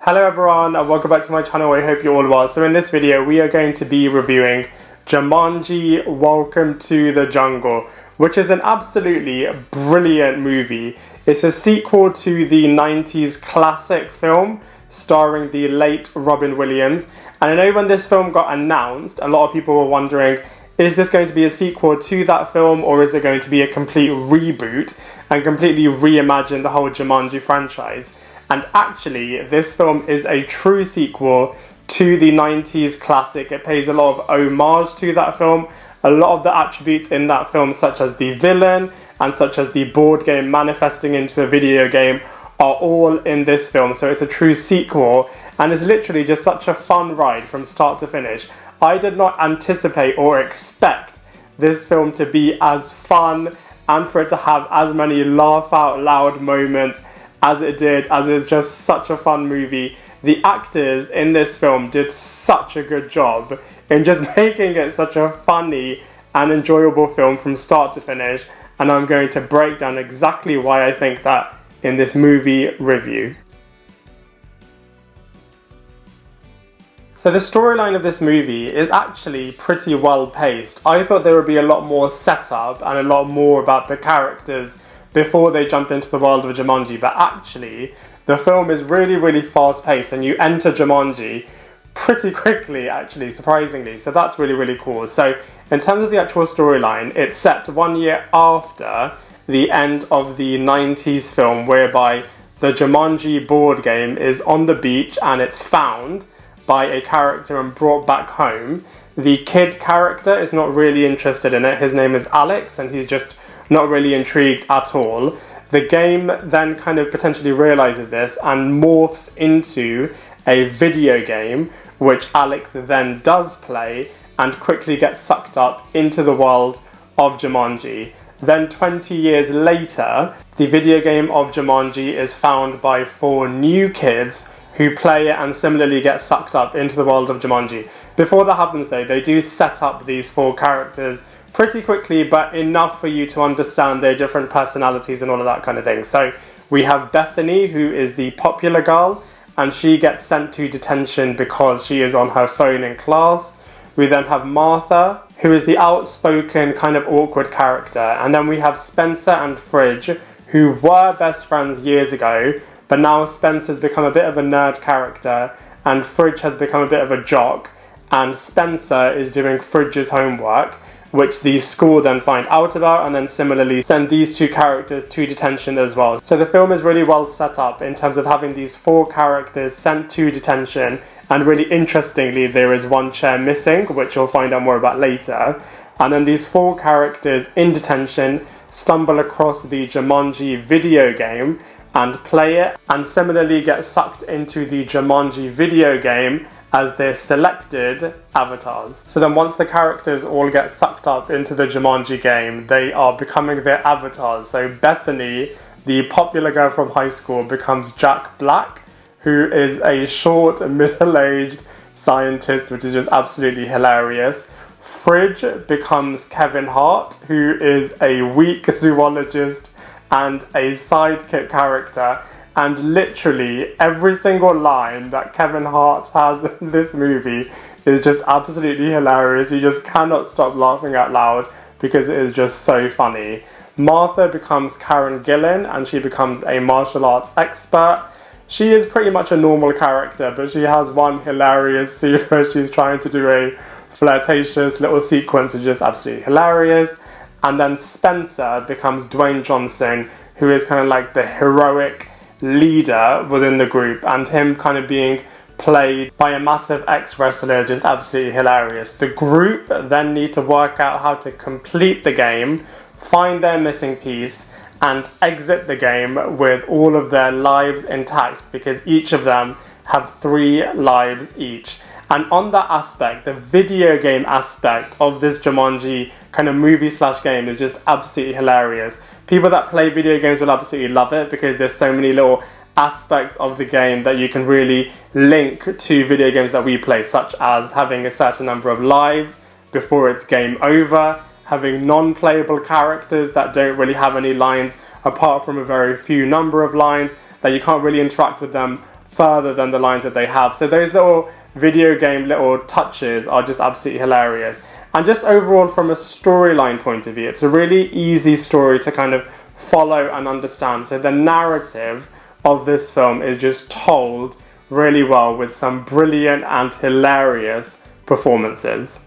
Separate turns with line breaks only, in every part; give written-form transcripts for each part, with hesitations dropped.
Hello everyone and welcome back to my channel. I hope you're all well. So in this video we are going to be reviewing Jumanji Welcome to the Jungle, which is an absolutely brilliant movie. It's a sequel to the 90s classic film starring the late Robin Williams. And I know when this film got announced, a lot of people were wondering, is this going to be a sequel to that film, or is it going to be a complete reboot and completely reimagine the whole Jumanji franchise? And actually, this film is a true sequel to the 90s classic. It pays a lot of homage to that film. A lot of the attributes in that film, such as the villain and such as the board game manifesting into a video game, are all in this film. So it's a true sequel, and it's literally just such a fun ride from start to finish. I did not anticipate or expect this film to be as fun and for it to have as many laugh out loud moments as it did, as it's just such a fun movie. The actors in this film did such a good job in just making it such a funny and enjoyable film from start to finish, and I'm going to break down exactly why I think that in this movie review. So the storyline of this movie is actually pretty well paced. I thought there would be a lot more setup and a lot more about the characters before they jump into the world of Jumanji, but actually the film is really fast paced and you enter Jumanji pretty quickly, actually, surprisingly. So that's really cool. So in terms of the actual storyline, it's set 1 year after the end of the 90s film, whereby the Jumanji board game is on the beach and it's found by a character and brought back home. The kid character is not really interested in it. His name is Alex and he's just not really intrigued at all. The game then kind of potentially realizes this and morphs into a video game, which Alex then does play and quickly gets sucked up into the world of Jumanji. Then 20 years later, the video game of Jumanji is found by 4 new kids who play it and similarly get sucked up into the world of Jumanji. Before that happens though, they do set up these 4 characters pretty quickly, but enough for you to understand their different personalities and all of that kind of thing. So we have Bethany, who is the popular girl, and she gets sent to detention because she is on her phone in class. We then have Martha, who is the outspoken kind of awkward character. And then we have Spencer and Fridge, who were best friends years ago, but now Spencer's become a bit of a nerd character and Fridge has become a bit of a jock, and Spencer is doing Fridge's homework, which the school then find out about and then similarly send these 2 characters to detention as well. So the film is really well set up in terms of having these 4 characters sent to detention, and really interestingly there is 1 chair missing, which we'll find out more about later. And then these 4 characters in detention stumble across the Jumanji video game and play it, and similarly get sucked into the Jumanji video game as their selected avatars. So then once the characters all get sucked up into the Jumanji game, they are becoming their avatars. So Bethany, the popular girl from high school, becomes Jack Black, who is a short, middle-aged scientist, which is just absolutely hilarious. Fridge becomes Kevin Hart, who is a weak zoologist and a sidekick character. And literally every single line that Kevin Hart has in this movie is just absolutely hilarious. You just cannot stop laughing out loud because it is just so funny. Martha becomes Karen Gillan and she becomes a martial arts expert. She is pretty much a normal character, but she has one hilarious scene where she's trying to do a flirtatious little sequence, which is just absolutely hilarious. And then Spencer becomes Dwayne Johnson, who is kind of like the heroic leader within the group, and him kind of being played by a massive ex-wrestler, just absolutely hilarious. The group then need to work out how to complete the game, find their missing piece, and exit the game with all of their lives intact, because each of them have 3 lives each. And on that aspect, the video game aspect of this Jumanji kind of movie/game is just absolutely hilarious. People that play video games will absolutely love it because there's so many little aspects of the game that you can really link to video games that we play, such as having a certain number of lives before it's game over, having non-playable characters that don't really have any lines apart from a very few number of lines, that you can't really interact with them further than the lines that they have. So those little video game little touches are just absolutely hilarious. And just overall from a storyline point of view, it's a really easy story to kind of follow and understand. So the narrative of this film is just told really well with some brilliant and hilarious performances.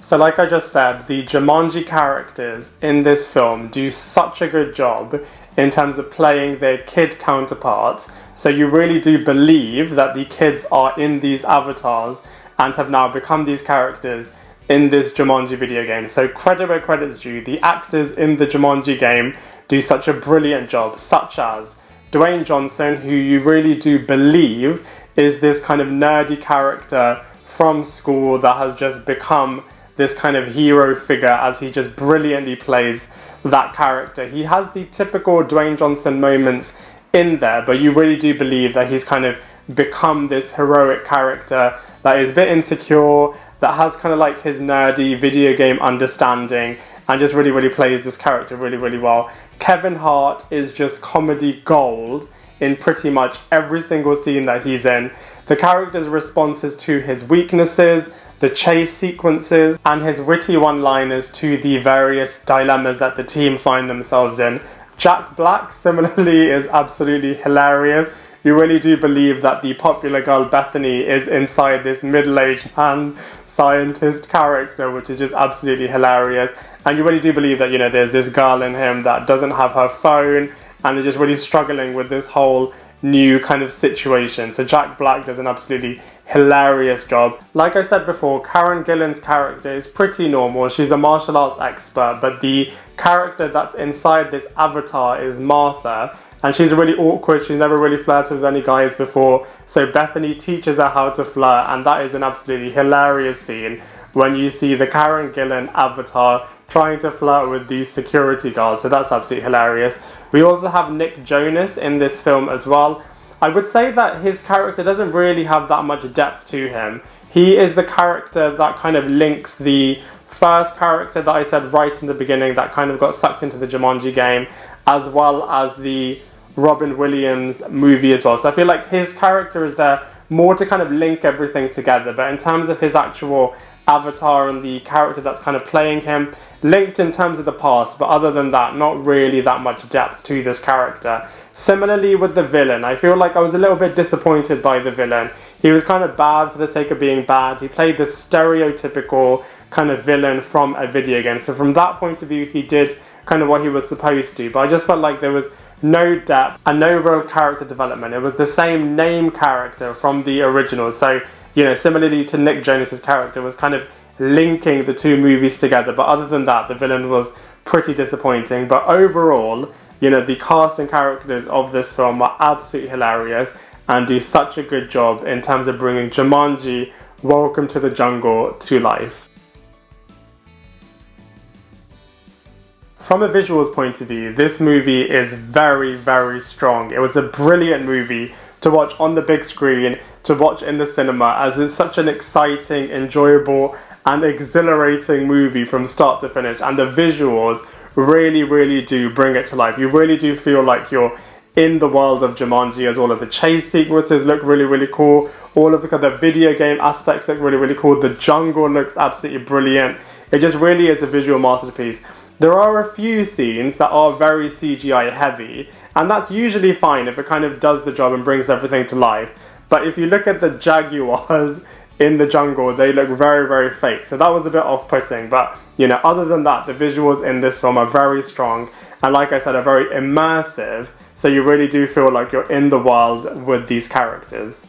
So like I just said, the Jumanji characters in this film do such a good job in terms of playing their kid counterparts. So you really do believe that the kids are in these avatars and have now become these characters in this Jumanji video game. So credit where credit's due. The actors in the Jumanji game do such a brilliant job, such as Dwayne Johnson, who you really do believe is this kind of nerdy character from school that has just become this kind of hero figure as he just brilliantly plays that character. He has the typical Dwayne Johnson moments in there, but you really do believe that he's kind of become this heroic character that is a bit insecure, that has kind of like his nerdy video game understanding, and just really plays this character really well. Kevin Hart is just comedy gold in pretty much every single scene that he's in. The character's responses to his weaknesses, the chase sequences, and his witty one-liners to the various dilemmas that the team find themselves in. Jack Black, similarly, is absolutely hilarious. You really do believe that the popular girl Bethany is inside this middle-aged man scientist character, which is just absolutely hilarious. And you really do believe that, you know, there's this girl in him that doesn't have her phone and is just really struggling with this whole new kind of situation. So Jack Black does an absolutely hilarious job. Like I said before, Karen Gillan's character is pretty normal. She's a martial arts expert, but the character that's inside this avatar is Martha, and she's really awkward. She's never really flirted with any guys before, so Bethany teaches her how to flirt, and that is an absolutely hilarious scene when you see the Karen Gillan avatar trying to flirt with these security guards. So that's absolutely hilarious. We also have Nick Jonas in this film as well. I would say that his character doesn't really have that much depth to him. He is the character that kind of links the first character that I said right in the beginning that kind of got sucked into the Jumanji game, as well as the Robin Williams movie as well. So I feel like his character is there more to kind of link everything together, but in terms of his actual avatar and the character that's kind of playing him, linked in terms of the past, but other than that, not really that much depth to this character. Similarly with the villain, I feel like I was a little bit disappointed by the villain. He was kind of bad for the sake of being bad. He played this stereotypical kind of villain from a video game. So from that point of view, he did kind of what he was supposed to, but I just felt like there was no depth and no real character development. It was the same name character from the original. So, you know, similarly to Nick Jonas's character, was kind of linking the two movies together. But other than that, the villain was pretty disappointing. But overall, you know, the cast and characters of this film are absolutely hilarious and do such a good job in terms of bringing Jumanji: Welcome to the Jungle to life. From a visuals point of view, this movie is very strong. It was a brilliant movie to watch on the big screen, to watch in the cinema, as it's such an exciting, enjoyable and exhilarating movie from start to finish, and the visuals really do bring it to life. You really do feel like you're in the world of Jumanji, as all of the chase sequences look really cool, all of the video game aspects look really cool, the jungle looks absolutely brilliant. It just really is a visual masterpiece. There are a few scenes that are very CGI heavy, and that's usually fine if it kind of does the job and brings everything to life. But if you look at the jaguars in the jungle, they look very fake. So that was a bit off-putting, but you know, other than that, the visuals in this film are very strong, and like I said, are very immersive, so you really do feel like you're in the world with these characters.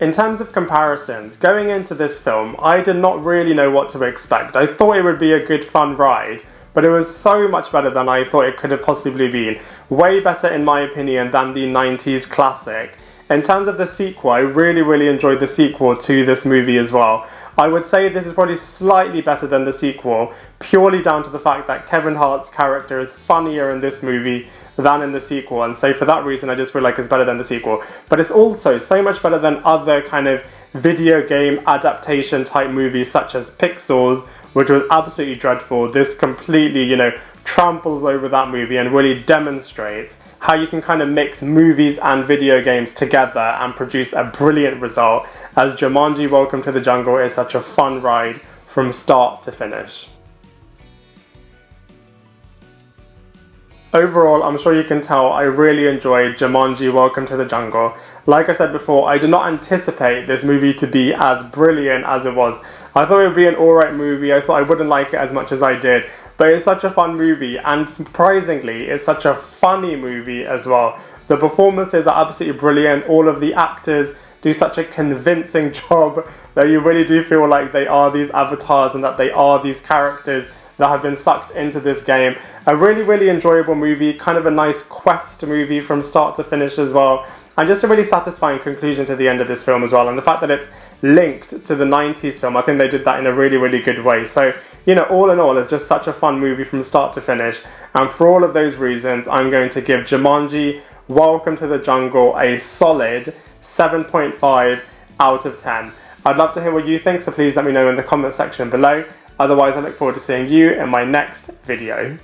In terms of comparisons, going into this film, I did not really know what to expect. I thought it would be a good fun ride, but it was so much better than I thought it could have possibly been. Way better, in my opinion, than the 90s classic. In terms of the sequel, I really enjoyed the sequel to this movie as well. I would say this is probably slightly better than the sequel, purely down to the fact that Kevin Hart's character is funnier in this movie than in the sequel, and so for that reason I just feel like it's better than the sequel. But it's also so much better than other kind of video game adaptation type movies such as Pixels which was absolutely dreadful, this completely, tramples over that movie and really demonstrates how you can kind of mix movies and video games together and produce a brilliant result, as Jumanji Welcome to the Jungle is such a fun ride from start to finish. Overall, I'm sure you can tell I really enjoyed Jumanji Welcome to the Jungle. Like I said before, I did not anticipate this movie to be as brilliant as it was. I thought it would be an alright movie, I thought I wouldn't like it as much as I did, but it's such a fun movie, and surprisingly, it's such a funny movie as well. The performances are absolutely brilliant, all of the actors do such a convincing job that you really do feel like they are these avatars and that they are these characters that have been sucked into this game. A really, really enjoyable movie, kind of a nice quest movie from start to finish as well. And just a really satisfying conclusion to the end of this film as well. And the fact that it's linked to the 90s film, I think they did that in a really, really good way. So, all in all, it's just such a fun movie from start to finish. And for all of those reasons, I'm going to give Jumanji Welcome to the Jungle a solid 7.5 out of 10. I'd love to hear what you think, so please let me know in the comment section below. Otherwise, I look forward to seeing you in my next video.